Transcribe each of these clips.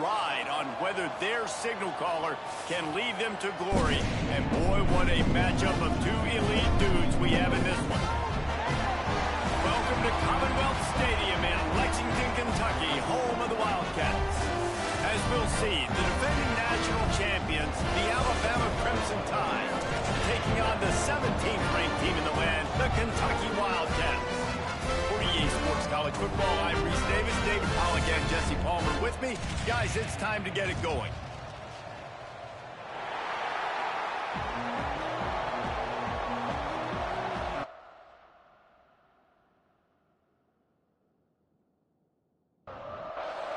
ride on whether their signal caller can lead them to glory. And boy, what a matchup of two elite dudes we have in this one. Welcome to Commonwealth Stadium in Lexington, Kentucky, home of the Wildcats. As we'll see, the defending national champions, the Alabama Crimson Tide, taking on the 17th ranked team in the land, the Kentucky Wildcats. For EA Sports College Football, I'm Reese Davis, David Pollack, and Jesse Palmer with me. Guys, it's time to get it going.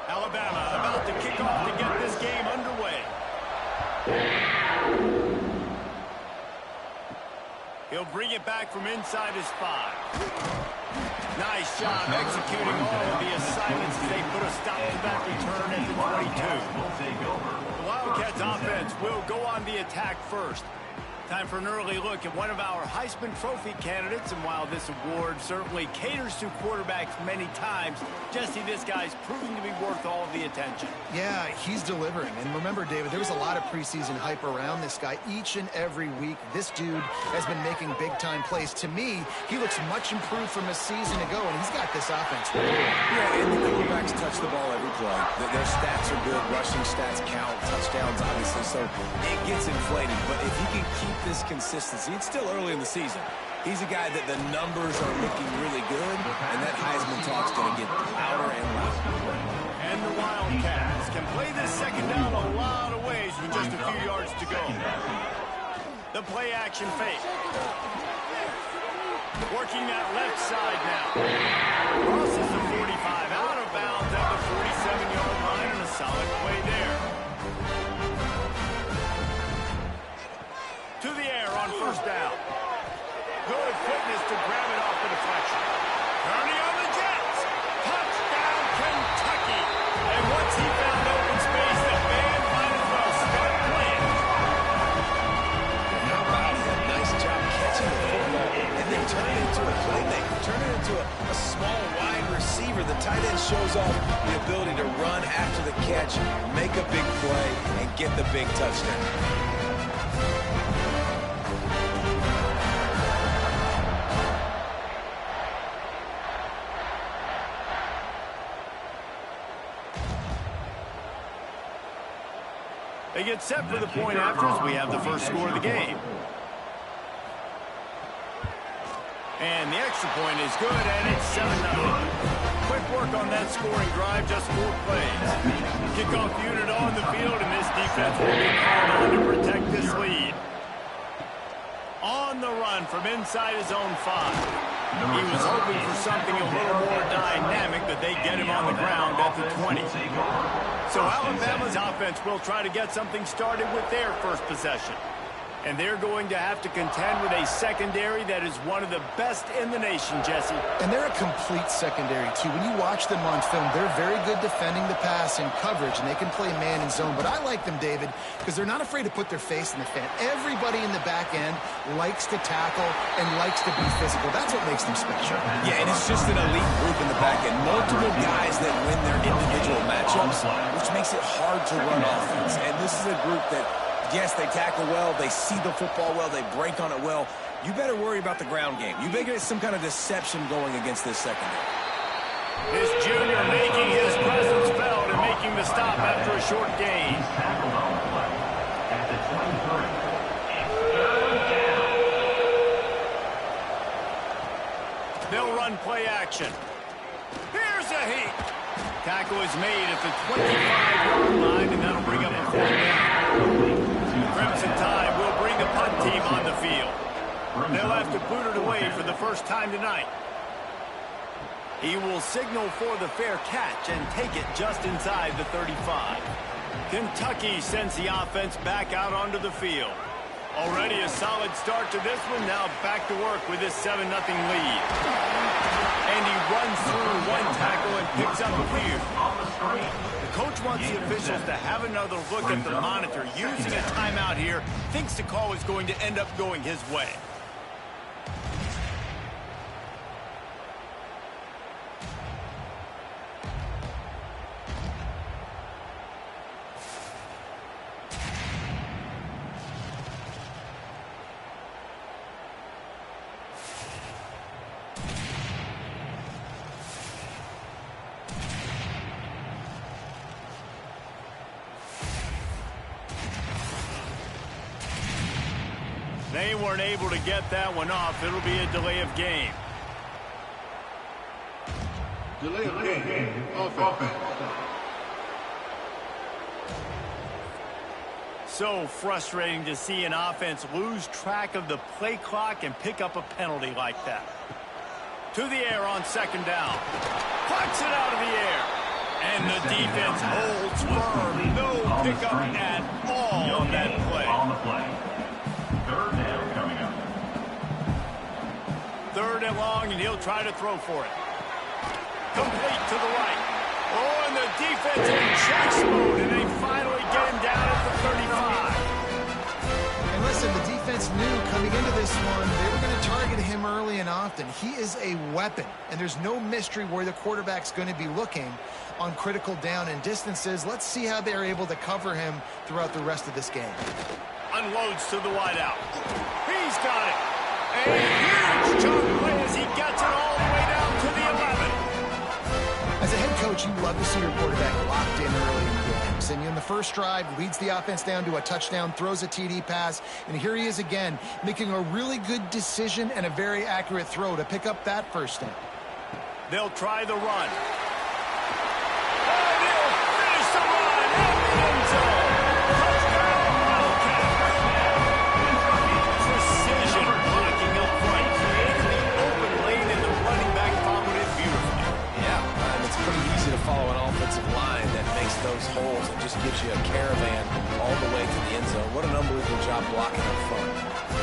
Alabama about to kick off to get this game underway. He'll bring it back from inside his 5. Nice job executing all of the assignments as they put a stop to that return at the 22. The Wildcats offense will go on the attack first. Time for an early look at one of our Heisman Trophy candidates, and while this award certainly caters to quarterbacks many times, Jesse, this guy's proving to be worth all of the attention. Yeah, he's delivering. And remember, David, there was a lot of preseason hype around this guy each and every week. This dude has been making big-time plays. To me, he looks much improved from a season ago, and he's got this offense. Yeah, and the quarterbacks touch the ball every play. Their stats are good. Rushing stats count. Touchdowns, obviously, so it gets inflated. But if he can keep this consistency, it's still early in the season. He's a guy that the numbers are looking really good, and that Heisman talk's going to get louder and louder. And the Wildcats can play this second down a lot of ways with just a few yards to go. The play action fake. Working that left side now. Crosses the 45 out of bounds at the 47-yard line, and a solid play there. To the air on first down. Good fitness to grab it off the deflection. Turning on the Jets. Touchdown, Kentucky. And once he found open space, the band might as well start playing. How about it? Nice job catching the football and then turning it into a playmaker. Turning it into a small wide receiver. The tight end shows off the ability to run after the catch, make a big play, and get the big touchdown. They get set for the point after as we have the first score of the game. And the extra point is good, and it's 7-0. Quick work on that scoring drive, just 4 plays. Kickoff unit on the field, and this defense will be called on to protect this lead. On the run from inside his own 5. He was hoping for something a little more dynamic, but they get him on the ground at the 20. So Alabama's offense will try to get something started with their first possession. And they're going to have to contend with a secondary that is one of the best in the nation, Jesse. And they're a complete secondary, too. When you watch them on film, they're very good defending the pass and coverage, and they can play man and zone. But I like them, David, because they're not afraid to put their face in the fan. Everybody in the back end likes to tackle and likes to be physical. That's what makes them special. Yeah, and it's just an elite group in the back end. Multiple guys that win their individual matchups, which makes it hard to run offense. And this is a group that, yes, they tackle well, they see the football well, they break on it well. You better worry about the ground game. You better get some kind of deception going against this secondary. This junior making his presence felt and making the stop after a short gain. They'll run play action. Here's a heat. Tackle is made at the 25-yard line, and that'll bring up a 4th down. Crimson Tide will bring the punt team on the field. They'll have to boot it away for the first time tonight. He will signal for the fair catch and take it just inside the 35. Kentucky sends the offense back out onto the field. Already a solid start to this one. Now back to work with this 7-0 lead. And he runs through one tackle and picks up a few. The coach wants the officials to have another look at the monitor. Using a timeout here, thinks the call is going to end up going his way. They weren't able to get that one off. It'll be a delay of game. Delay of game. Offense. So frustrating to see an offense lose track of the play clock and pick up a penalty like that. To the air on second down. Plucks it out of the air. And the defense holds firm. No pickup at all on that play. Third down coming up. Third and long, and he'll try to throw for it. Complete to the right. Oh, and the defense in chase mode, and they finally get him down at the 35. And listen, the defense knew coming into this one, they were going to target him early and often. He is a weapon, and there's no mystery where the quarterback's going to be looking on critical down and distances. Let's see how they're able to cover him throughout the rest of this game. Unloads to the wideout. He's got it. A huge chunk play as he gets it all the way down to the 11. As a head coach, you love to see your quarterback locked in early in games. And in the first drive, leads the offense down to a touchdown, throws a TD pass, and here he is again, making a really good decision and a very accurate throw to pick up that first down. They'll try the run. And he'll finish the run in the end zone. Touchdown, Wildcats. Precision blocking up front, creating the open lane, and the running back followed it beautifully. Yeah, it's pretty easy to follow an offensive line that makes those holes and just gives you a caravan all the way to the end zone. What an unbelievable job blocking up front.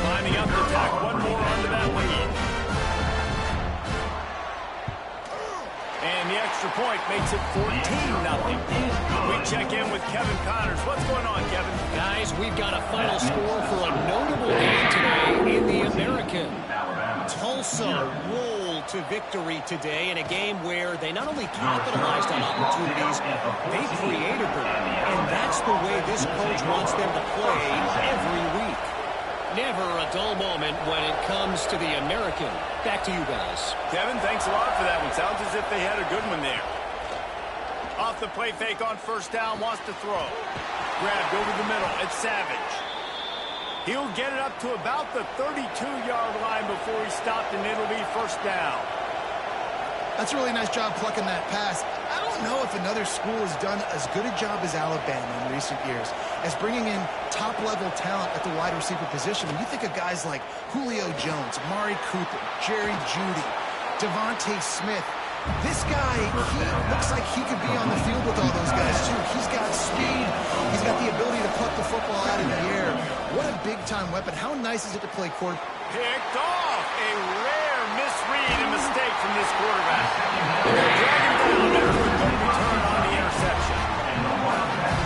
Lining up to tack one more onto that lead. And the extra point makes it 14-0. We check in with Kevin Connors. What's going on, Kevin? Guys, we've got a final score for a notable game today in the American. Tulsa rolled to victory today in a game where they not only capitalized on opportunities, they created them. And that's the way this coach wants them to play every week. Never a dull moment when it comes to the American. Back to you guys. Kevin, thanks a lot for that one. Sounds as if they had a good one there. Off the play fake on first down, wants to throw. Grabbed over the middle. It's Savage. He'll get it up to about the 32-yard line before he's stopped, and it'll be first down. That's a really nice job plucking that pass. I don't know if another school has done as good a job as Alabama in recent years as bringing in top-level talent at the wide receiver position. When you think of guys like Julio Jones, Amari Cooper, Jerry Jeudy, Devontae Smith, this guy, he looks like he could be on the field with all those guys, too. He's got speed. He's got the ability to pluck the football out of the air. What a big-time weapon. How nice is it to play quarterback? Picked off. A rare misread and mistake from this quarterback. They'll drag him down after a good return on the interception.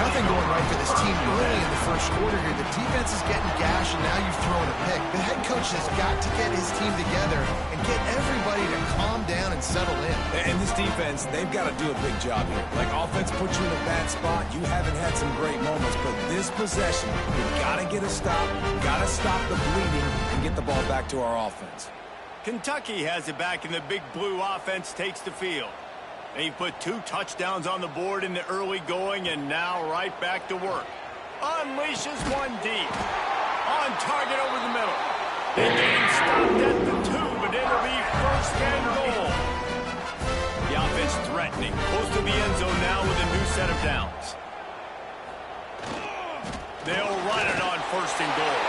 Nothing going right for this team early in the first quarter here. The defense is getting gashed, and now you've thrown a pick. The head coach has got to get his team together and get everybody to calm down and settle in. And this defense, they've got to do a big job here. Like, offense puts you in a bad spot. You haven't had some great moments, but this possession, you've got to get a stop, got to stop the bleeding, and get the ball back to our offense. Kentucky has it back, and the big blue offense takes the field. They put 2 touchdowns on the board in the early going, and now right back to work. Unleashes one deep. On target over the middle. They get him stopped at the 2, but it'll be first and goal. The offense threatening. Close to the end zone now with a new set of downs. They'll run it on first and goal.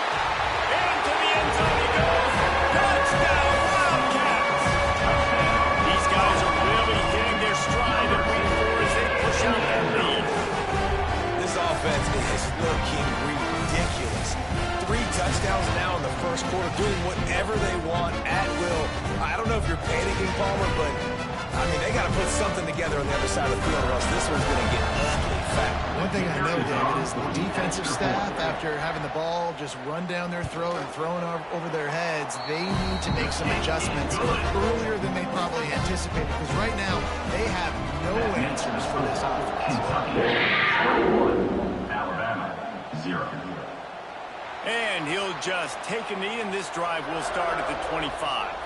Into the end zone he goes. Touchdown, Wildcats! These guys are really hitting their stride in week 4 as they push out that lead. This offense is looking ridiculous. 3 touchdowns now in the first quarter, doing whatever they want at will. I don't know if you're panicking, Palmer, but, I mean, they got to put something together on the other side of the field, or else this one's going to get ugly fast. One thing I know, David, is the defensive staff, after having the ball just run down their throat and thrown over their heads, they need to make some adjustments earlier than they probably anticipated, because right now they have no answers for this offense. Alabama, 0. And he'll just take a knee, and this drive will start at the 25.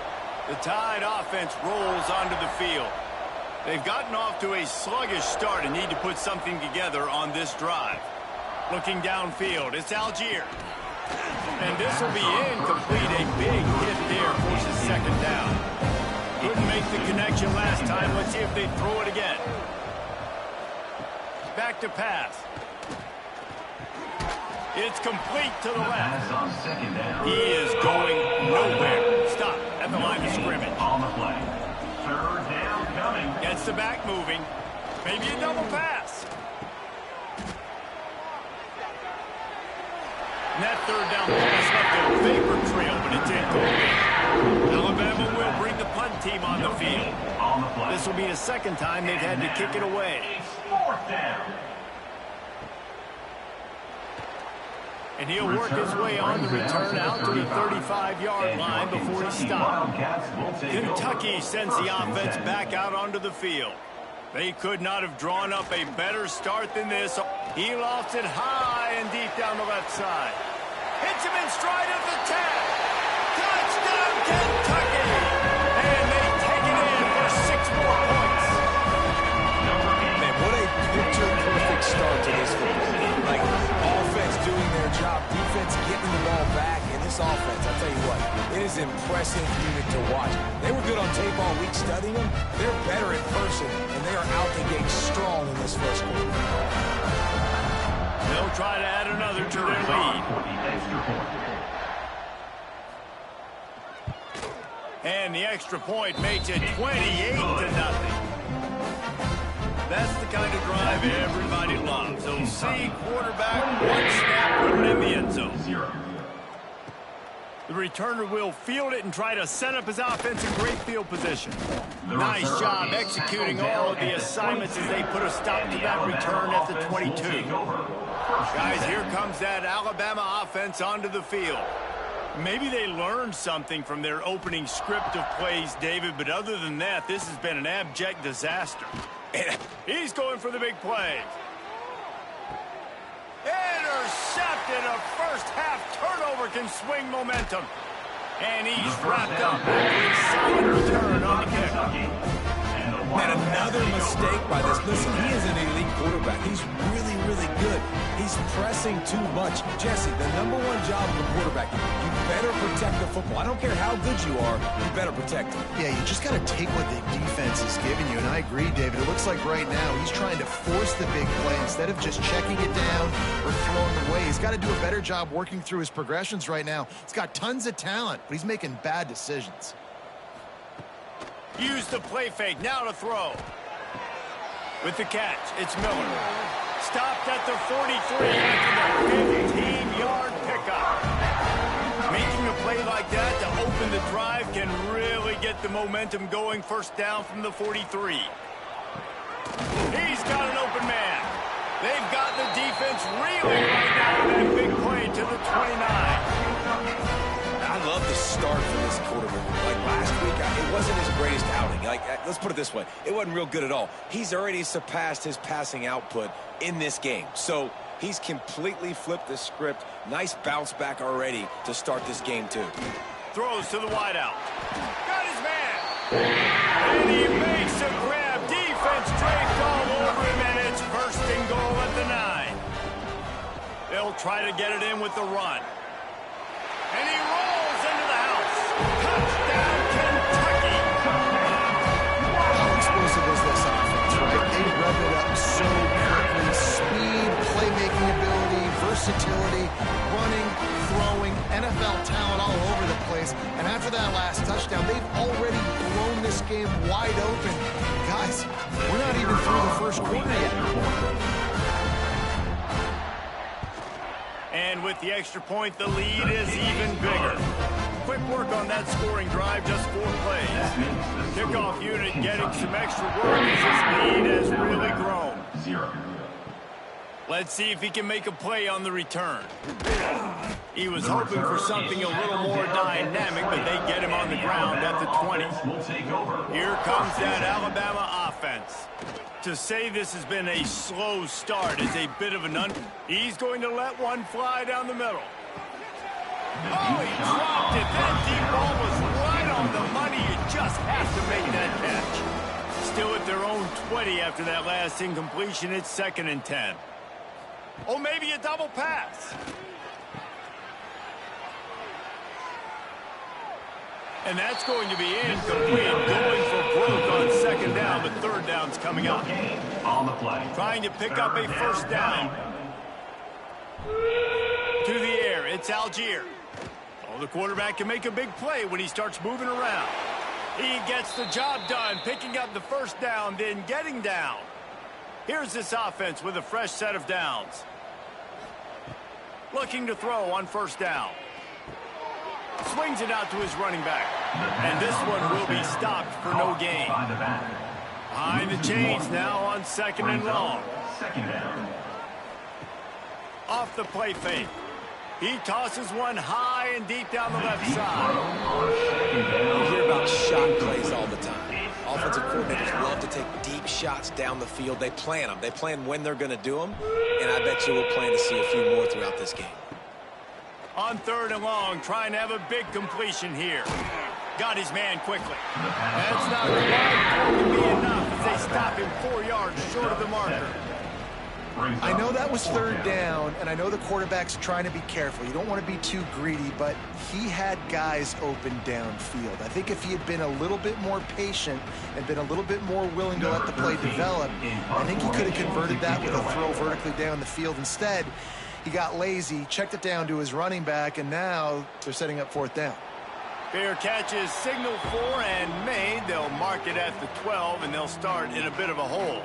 The Tide offense rolls onto the field. They've gotten off to a sluggish start and need to put something together on this drive. Looking downfield, it's Algier. And this will be incomplete. A big hit there forces second down. Couldn't make the connection last time. Let's see if they throw it again. Back to pass. It's complete to the left. He is going nowhere. Stop at the line of scrimmage. On the play. Third down coming. Gets the back moving. Maybe a double pass. And that third down pass left a vapor trail, but it did go in. Alabama will bring the punt team on the field. This will be the second time they've had to kick it away. Fourth down. And he'll work his way on the return out to the 35-yard line before he stopped. Kentucky sends the offense back out onto the field. They could not have drawn up a better start than this. He lost it high and deep down the left side. Hits him in stride of the 10. Touchdown, Kentucky! And they take it in for 6 more points. Man, what a picture-perfect start to this one. Like, offense doing their job, defense getting the ball back, and this offense, I'll tell you what, it is an impressive unit to watch. They were good on tape all week studying them. They're better in person, and they are out the gate strong in this first quarter. They'll try to add another to their lead. And the extra point makes it 28-0. That's the kind of drive everybody loves. So see quarterback, one snap, put it in the end zone. The returner will field it and try to set up his offense in great field position. Nice job executing all of the assignments as they put a stop to that return at the 22. Guys, here comes that Alabama offense onto the field. Maybe they learned something from their opening script of plays, David, but other than that, this has been an abject disaster. He's going for the big play. Intercepted. A first-half turnover can swing momentum. And he's wrapped up after a solid return on the kick. Man, another mistake by this. Listen, he is an elite quarterback. He's really, really good. He's pressing too much. Jesse, the #1 job of a quarterback, you better protect the football. I don't care how good you are, you better protect it. Yeah, you just got to take what the defense is giving you, and I agree, David. It looks like right now he's trying to force the big play instead of just checking it down or throwing it away. He's got to do a better job working through his progressions right now. He's got tons of talent, but he's making bad decisions. Use the play fake. Now to throw. With the catch, it's Miller. Stopped at the 43 after the 15-yard pickup. Making a play like that to open the drive can really get the momentum going. First down from the 43. He's got an open man. They've got the defense reeling right now with that big play to the 29. I love the start for this quarterback. Like last week, it wasn't his greatest outing. Let's put it this way. It wasn't real good at all. He's already surpassed his passing output in this game. So he's completely flipped the script. Nice bounce back already to start this game, too. Throws to the wideout. Got his man. And he makes a grab. Defense draped all over him, and it's first and goal at the 9. They'll try to get it in with the run. And he rolls into the house. Touchdown, Kentucky. How explosive is this offense, right? They rev it up so quickly. Speed, playmaking ability, versatility, running, throwing, NFL talent all over the place. And after that last touchdown, they've already blown this game wide open. Guys, we're not even through the first quarter yet. And with the extra point, the lead is even bigger. Quick work on that scoring drive, just 4 plays. Kickoff unit getting some extra work as his lead has really grown. 0. Let's see if he can make a play on the return. He was hoping for something a little more dynamic, but they get him on the ground at the 20. Here comes that Alabama offense. To say this has been a slow start is a bit of an He's going to let one fly down the middle. Oh, he dropped it. That deep ball was right on the money. You just have to make that catch. Still at their own 20 after that last incompletion. It's 2nd and 10. Oh, maybe a double pass. And that's going to be incomplete. Going for broke on second down. The third down's coming up. On the play. Trying to pick up a first down. To the air, it's Algier. Oh, the quarterback can make a big play when he starts moving around. He gets the job done, picking up the first down, then getting down. Here's this offense with a fresh set of downs. Looking to throw on first down. Swings it out to his running back. And this one will be stopped for no gain. Behind the chains now on second and long. Second down. Off the play fake. He tosses one high and deep down the left side. You hear about shot plays all the time. Offensive coordinators love to take deep shots down the field. They plan them. They plan when they're going to do them. And I bet you we'll plan to see a few more throughout this game. On third and long, trying to have a big completion here. Got his man quickly. That's not quite going to be enough as they stop him 4 yards short of the marker. I know that was third down, and I know the quarterback's trying to be careful. You don't want to be too greedy, but he had guys open downfield. I think if he had been a little bit more patient and been a little bit more willing to let the play develop, I think he could have converted that with a throw vertically down the field. Instead, he got lazy, checked it down to his running back, and now they're setting up fourth down. Fair catch is signaled for and made. They'll mark it at the 12, and they'll start in a bit of a hole.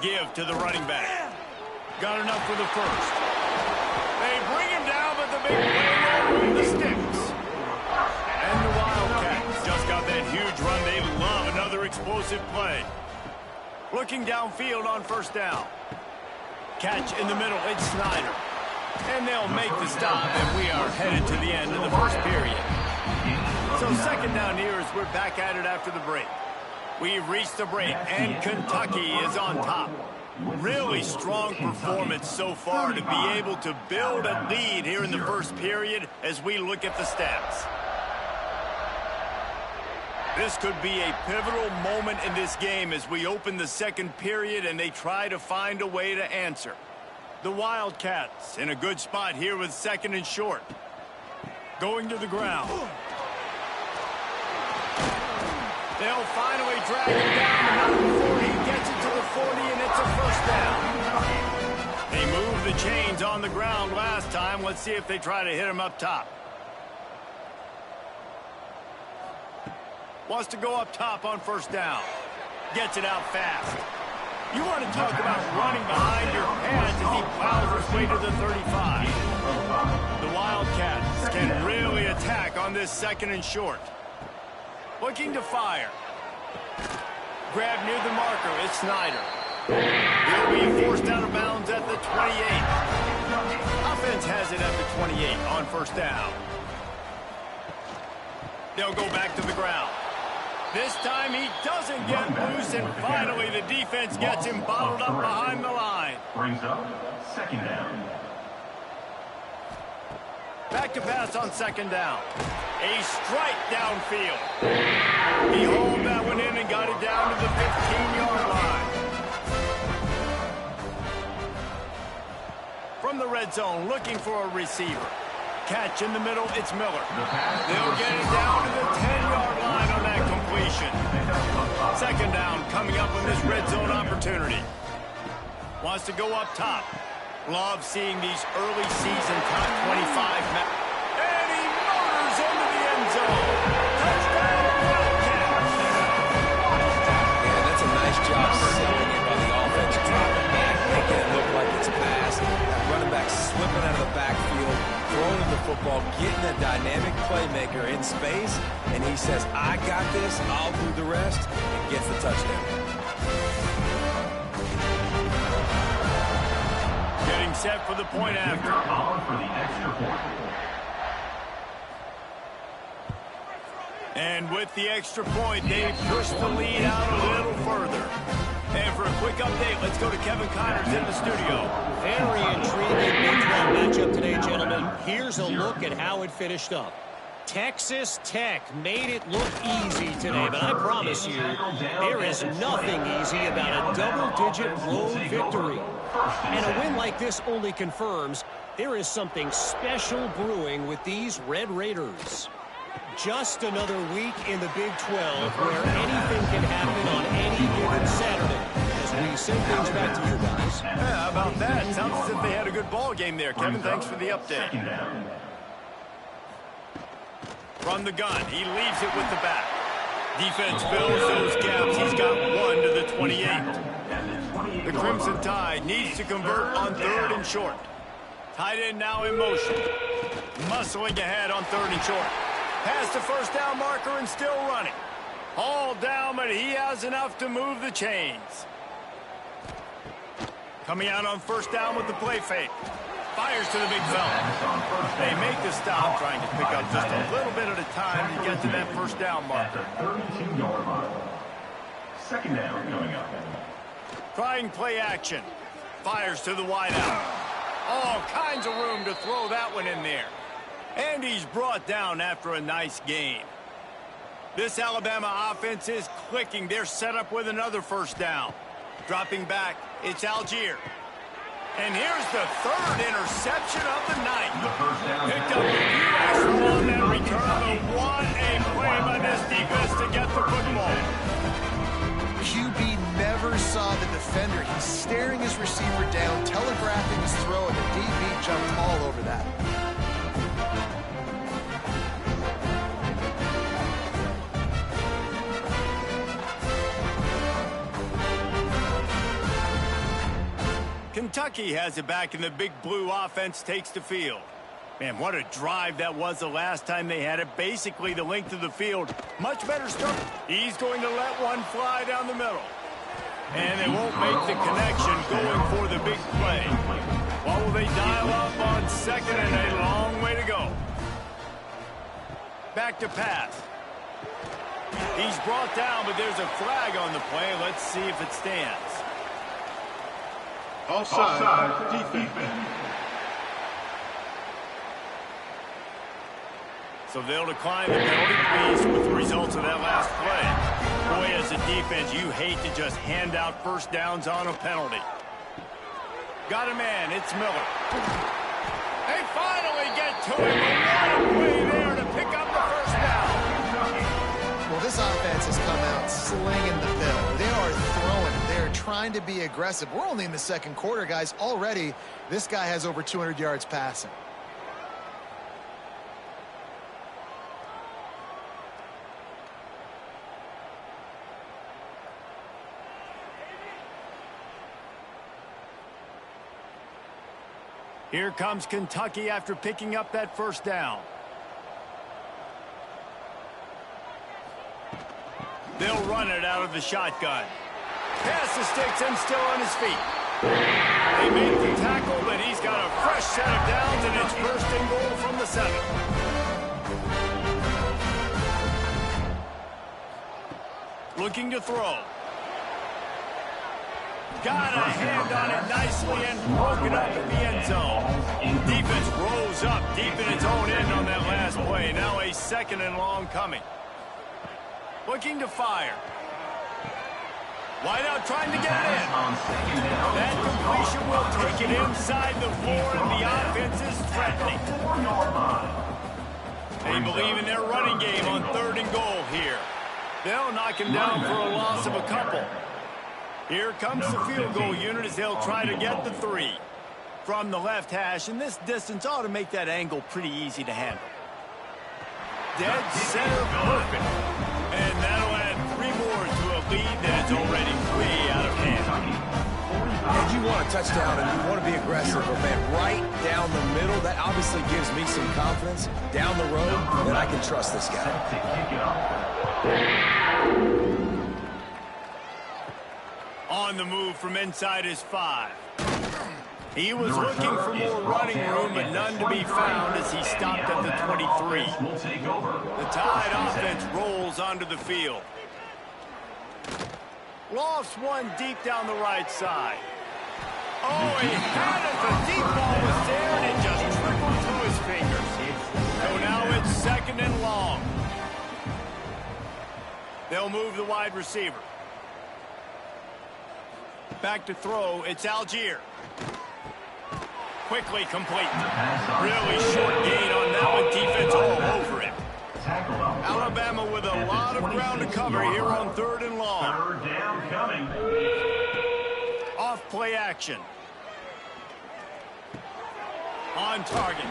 Give to the running back. Got enough for the first. They bring him down, but the big play will move the sticks. And the Wildcats just got that huge run. They love another explosive play. Looking downfield on first down. Catch in the middle. It's Snyder. And they'll make the stop, and we are headed to the end of the first period. So second down here as we're back at it after the break. We've reached the break, and Kentucky is on top. Really strong performance so far to be able to build a lead here in the first period as we look at the stats. This could be a pivotal moment in this game as we open the second period and they try to find a way to answer. The Wildcats in a good spot here with second and short. Going to the ground. They'll finally drag him down to number 40. Gets it to the 40, and it's a first down. They moved the chains on the ground last time. Let's see if they try to hit him up top. Wants to go up top on first down. Gets it out fast. You want to talk about running behind your pads as he plows his way to the 35. The Wildcats can really attack on this second and short. Looking to fire. Grab near the marker. It's Snyder. He'll be forced out of bounds at the 28. Offense has it at the 28 on first down. They'll go back to the ground. This time he doesn't get loose, and finally the defense gets him bottled up behind the line. Brings up second down. Back to pass on second down. A strike downfield. He hauled that one in and got it down to the 15-yard line. From the red zone, looking for a receiver. Catch in the middle, it's Miller. They'll get it down to the 10-yard line on that completion. Second down coming up with this red zone opportunity. Wants to go up top. Love seeing these early season top 25 matches. And he motors into the end zone. Touchdown, Wildcats. Yeah, that's a nice job selling it by the offense. Dropping back, making it look like it's a pass. That running back slipping out of the backfield, throwing the football, getting a dynamic playmaker in space, and he says, I got this, I'll do the rest, and gets the touchdown. Getting set for the point after. On for the extra point. And with the extra point, they push the lead out a little further. And for a quick update, let's go to Kevin Connors in the studio. Very intriguing Big 12 matchup today, gentlemen. Here's a look at how it finished up. Texas Tech made it look easy today, but I promise you, there is nothing easy about a double-digit road victory. And a win like this only confirms There is something special brewing with these Red Raiders. Just another week in the Big 12 where anything can happen on any given Saturday. As we send things back to you guys. Yeah, how about that? Sounds as if they had a good ball game there, Kevin. Thanks for the update. From the gun, he leaves it with the back. Defense fills those gaps. He's got one to the 28. The Crimson Tide needs to convert on 3rd and short. Tight end now in motion. Muscling ahead on 3rd and short. Past the first down marker and still running. All down, but he has enough to move the chains. Coming out on 1st down with the play fake. Fires to the big fella. They make the stop, trying to pick up just a little bit at a time to get to that 1st down marker. 32-yard line. 2nd down coming up. Trying play action. Fires to the wideout. All kinds of room to throw that one in there. And he's brought down after a nice gain. This Alabama offense is clicking. They're set up with another 1st down. Dropping back, it's Algier. And here's the 3rd interception of the night. Picked up a few extra on that return, but what a play by this defense to get the football. QB never saw the defender. He's staring his receiver down, telegraphing his throw, and the DB jumped all over that. Kentucky has it back, and the Big Blue offense takes the field. Man, what a drive that was the last time they had it. Basically the length of the field. Much better start. He's going to let one fly down the middle. And they won't make the connection going for the big play. What will they dial up on 2nd and a long way to go? Back to pass. He's brought down, but there's a flag on the play. Let's see if it stands. Offside, defense. So they'll decline the penalty, pleased with the results of that last play. Boy, as a defense, you hate to just hand out 1st downs on a penalty. Got a man, it's Miller. They finally get to him. What a play there to pick up the 1st down. Well, this offense has come out slinging the bill. They are throwing. They're trying to be aggressive. We're only in the 2nd quarter, guys. Already, this guy has over 200 yards passing. Here comes Kentucky after picking up that 1st down. They'll run it out of the shotgun. Pass the sticks and still on his feet. They make the tackle, but he's got a fresh set of downs, and it's 1st and goal from the 7. Looking to throw. Got a hand on it nicely and broke it up in the end zone. Defense rolls up deep in its own end on that last play. Now a 2nd and long coming. Looking to fire. Wideout trying to get it in. That completion will take it inside the 4, and the offense is threatening. They believe in their running game on 3rd and goal here. They'll knock him down for a loss of a couple. Here comes the field goal unit as they'll try to get the 3. From the left hash, and this distance ought to make that angle pretty easy to handle. Dead center perfect. And that'll add 3 more to a lead that is already way out of hand. And you want a touchdown and you want to be aggressive, but man, right down the middle, that obviously gives me some confidence down the road that I can trust this guy. On the move from inside his 5. He was looking for more running room, but none to be found as he stopped at the 23. The Tide offense rolls onto the field. Lofts one deep down the right side. Oh, he had it. The deep ball was there, and it just trickled through his fingers. So now it's 2nd and long. They'll move the wide receiver. Back to throw, it's Algier. quickly complete. Really short gain on that one. Defense all over him. Alabama with a lot of ground to cover here on 3rd and long. Third down coming. Off play action. On target.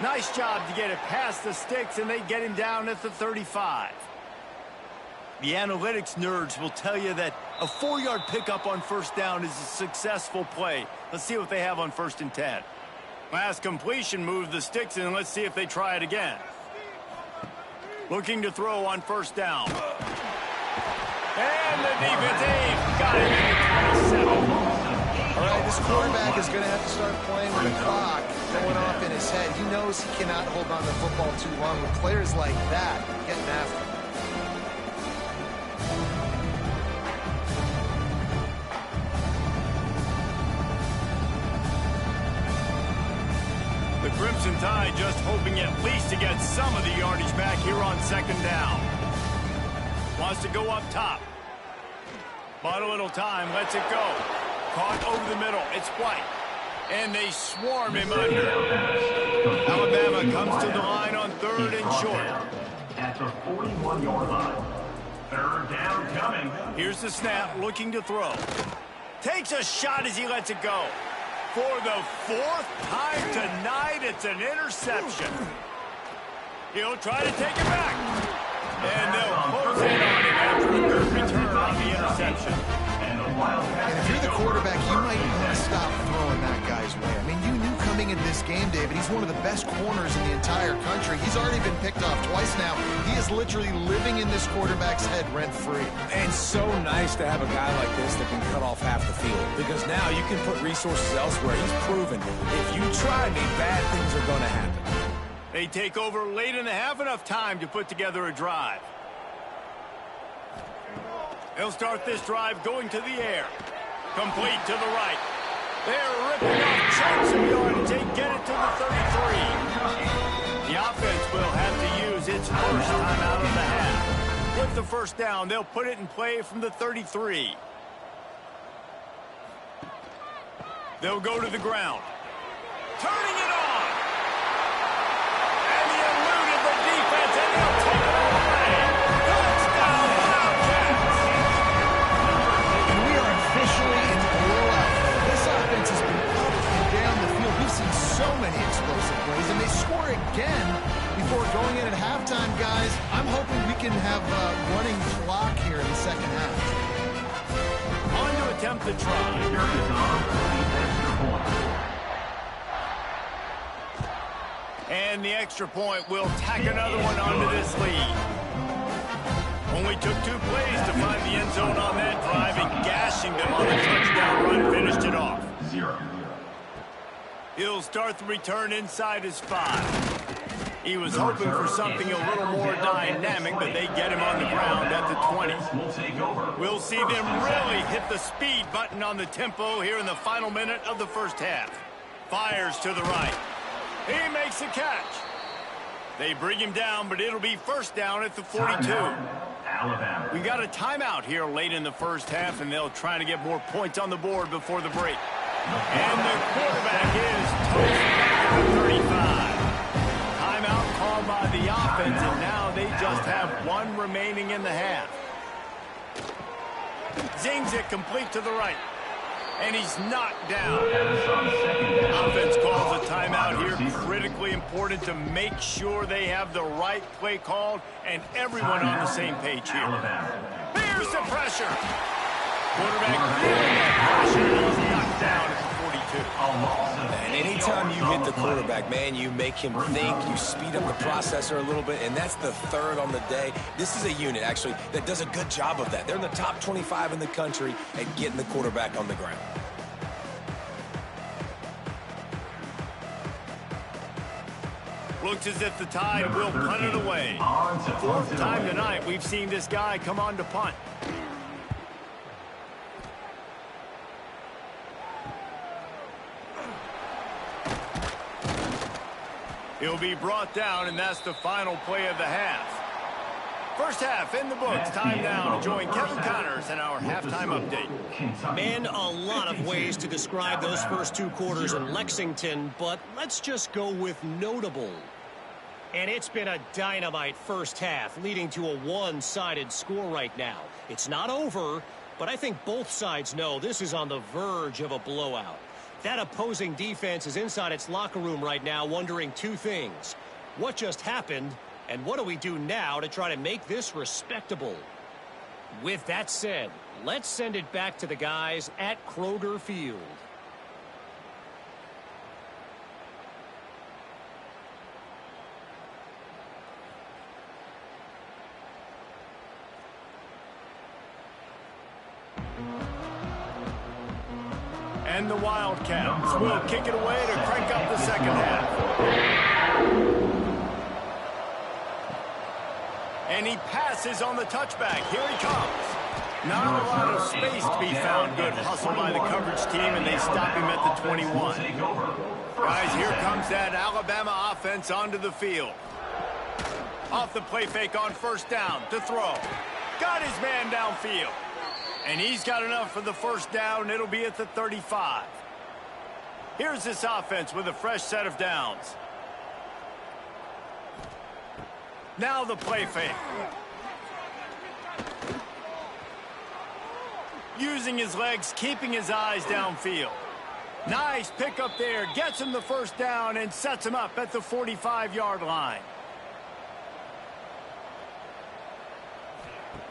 Nice job to get it past the sticks, and they get him down at the 35. The analytics nerds will tell you that a 4-yard pickup on 1st down is a successful play. Let's see what they have on 1st and 10. Last completion moved the sticks, and let's see if they try it again. Looking to throw on 1st down. And the defense got it at the 27. All right, this quarterback is going to have to start playing with the clock going off in his head. He knows he cannot hold on to the football too long with players like that getting after him. The Crimson Tide just hoping at least to get some of the yardage back here on 2nd down. Wants to go up top. But a little time, lets it go. Caught over the middle. It's White. And they swarm him under. Alabama comes to the line on 3rd and short. At the 41-yard line. 3rd down coming. Here's the snap, looking to throw. Takes a shot as he lets it go. For the 4th time tonight, it's an interception. He'll try to take it back. And they'll close in on him after a good return on the interception. And if you're the quarterback, you might want to stop throwing that guy's way. I mean, you knew coming into this game, David, he's one of the best corners in the entire country. He's already been picked off twice now. He is literally living in this quarterback's head rent-free. And so nice to have a guy like this that can cut off half the field. Because now you can put resources elsewhere. He's proven if you try me, bad things are going to happen. They take over late in the half, enough time to put together a drive. They'll start this drive going to the air. Complete to the right. They're ripping off chunks of yardage. They get it to the 33. The offense will have to use its first time out of the half. With the 1st down, they'll put it in play from the 33. They'll go to the ground. Turning it on. And he eluded the defense, and they'll take it away. Touchdown, Wildcats. And we are officially in blowout. This offense has been up and down the field. We've seen so many explosive plays, and they score again before going in at halftime, guys. I'm hoping we can have a running clock here in the 2nd half. On to attempt the try. And the extra point will tack another one onto this lead. Only took 2 plays to find the end zone on that drive, and gashing them on the touchdown run finished it off. 0. He'll start the return inside his 5. He was hoping for something a little more dynamic, but they get him on the ground at the 20. We'll see them really hit the speed button on the tempo here in the final minute of the 1st half. Fires to the right. He makes the catch. They bring him down, but it'll be 1st down at the 42. We got a timeout here late in the 1st half, and they'll try to get more points on the board before the break. And the quarterback is toast back at the 35. Timeout called by the offense, and now they just have 1 remaining in the half. Zings it complete to the right. And he's knocked down. Offense calls a timeout here. Critically important to make sure they have the right play called and everyone on the same page here. Here's the pressure. Quarterback feeling that pressure. He's knocked down at the 42. And anytime you hit the quarterback, man, you make him think, you speed up the processor a little bit, and that's the 3rd on the day. This is a unit, actually, that does a good job of that. They're in the top 25 in the country at getting the quarterback on the ground. Looks as if the Tide will punt it away. 4th time tonight we've seen this guy come on to punt. He'll be brought down, and that's the final play of the half. First half in the books. Time now to join Kevin Connors in our halftime update. Man, a lot of ways to describe those first two quarters in Lexington, but let's just go with notable. And it's been a dynamite first half, leading to a one-sided score right now. It's not over, but I think both sides know this is on the verge of a blowout. That opposing defense is inside its locker room right now wondering two things. What just happened, and what do we do now to try to make this respectable? With that said, let's send it back to the guys at Kroger Field. And the Wildcats will kick it away to crank up the second half. And he passes on the touchback. Here he comes. Not a lot of space to be found. Good hustle by the coverage team, and they stop him at the 21. Guys, here comes that Alabama offense onto the field. Off the play fake on first down to throw. Got his man downfield. And he's got enough for the first down. It'll be at the 35. Here's this offense with a fresh set of downs. Now the play fake. Using his legs, keeping his eyes downfield. Nice pickup there. Gets him the first down and sets him up at the 45-yard line.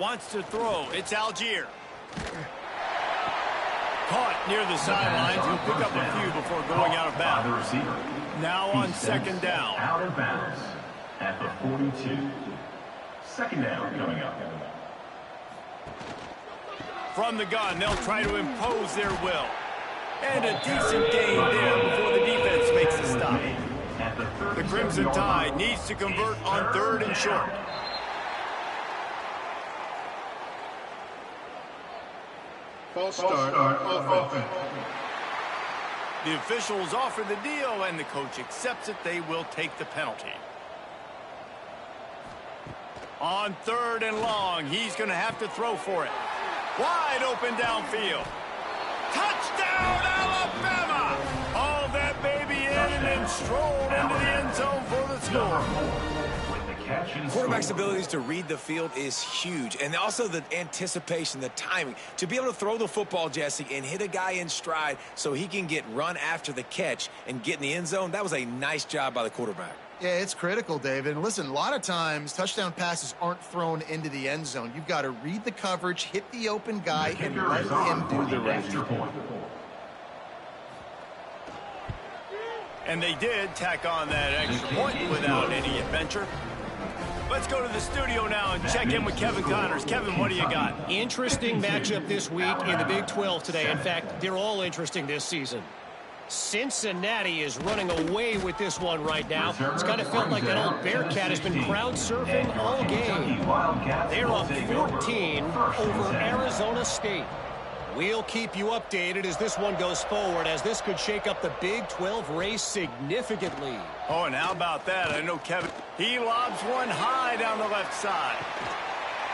Wants to throw. It's Algier. Caught near the sidelines. He'll pick up a few before going out of bounds. Now on second down. Out of bounds at the 42. Second down coming up. From the gun, they'll try to impose their will. And a decent gain there before the defense makes a stop. The Crimson Tide needs to convert on third and short. False start on offense. The officials offer the deal, and the coach accepts it. They will take the penalty. On third and long, he's going to have to throw for it. Wide open downfield. Touchdown, Alabama! All that baby in and then strolled into the end zone for the score. Quarterback's abilities to read the field is huge, and also the anticipation, the timing. To be able to throw the football, Jesse, and hit a guy in stride so he can get run after the catch and get in the end zone, that was a nice job by the quarterback. Yeah, it's critical, David. And listen, a lot of times touchdown passes aren't thrown into the end zone. You've got to read the coverage, hit the open guy, and let him do the rest. And they did tack on that extra point without any adventure. Let's go to the studio now and check in with Kevin Connors. Kevin, what do you got? Interesting matchup this week in the Big 12 today. In fact, they're all interesting this season. Cincinnati is running away with this one right now. It's kind of felt like that old Bearcat has been crowd surfing all game. They're up 14 over Arizona State. We'll keep you updated as this one goes forward, as this could shake up the Big 12 race significantly. Oh, and how about that? I know Kevin, he lobs one high down the left side.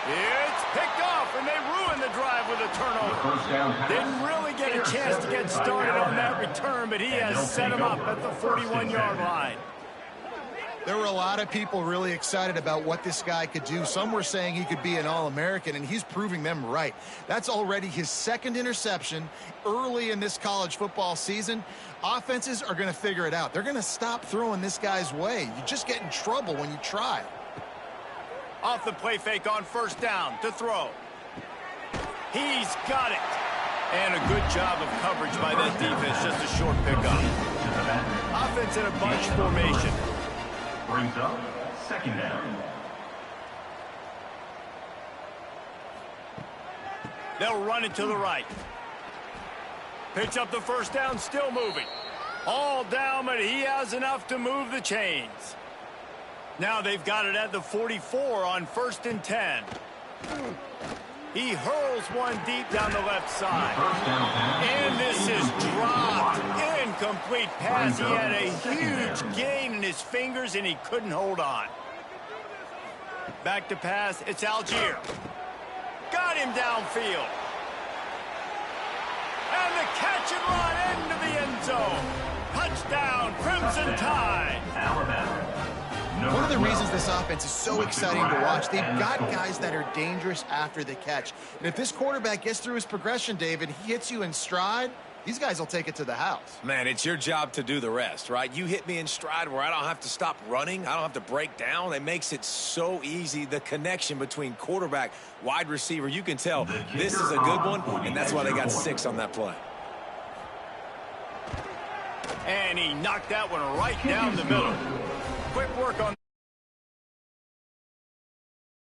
It's picked off, and they ruin the drive with a turnover. Didn't really get a chance to get started on that return, but he has set him up at the 41-yard line. There were a lot of people really excited about what this guy could do. Some were saying he could be an All-American, and he's proving them right. That's already his second interception early in this college football season. Offenses are going to figure it out. They're going to stop throwing this guy's way. You just get in trouble when you try. Off the play fake on first down to throw. He's got it. And a good job of coverage by that defense. Just a short pickup. Offense in a bunch formation. Brings up second down. They'll run it to the right. Picks up the first down, still moving. All down, but he has enough to move the chains. Now they've got it at the 44 on first and 10. He hurls one deep down the left side. And this is dropped. Incomplete pass. He had a huge gain in his fingers, and he couldn't hold on. Back to pass. It's Algier. Got him downfield. And the catch and run into the end zone. Touchdown, Crimson Tide. One of the reasons this offense is so exciting to watch, they've got guys that are dangerous after the catch. And if this quarterback gets through his progression, David, he hits you in stride, these guys will take it to the house. Man, it's your job to do the rest, right? You hit me in stride where I don't have to stop running. I don't have to break down. It makes it so easy. The connection between quarterback, wide receiver, you can tell this is a good one, and that's why they got 6 on that play. And he knocked that one right down the middle. Quick work on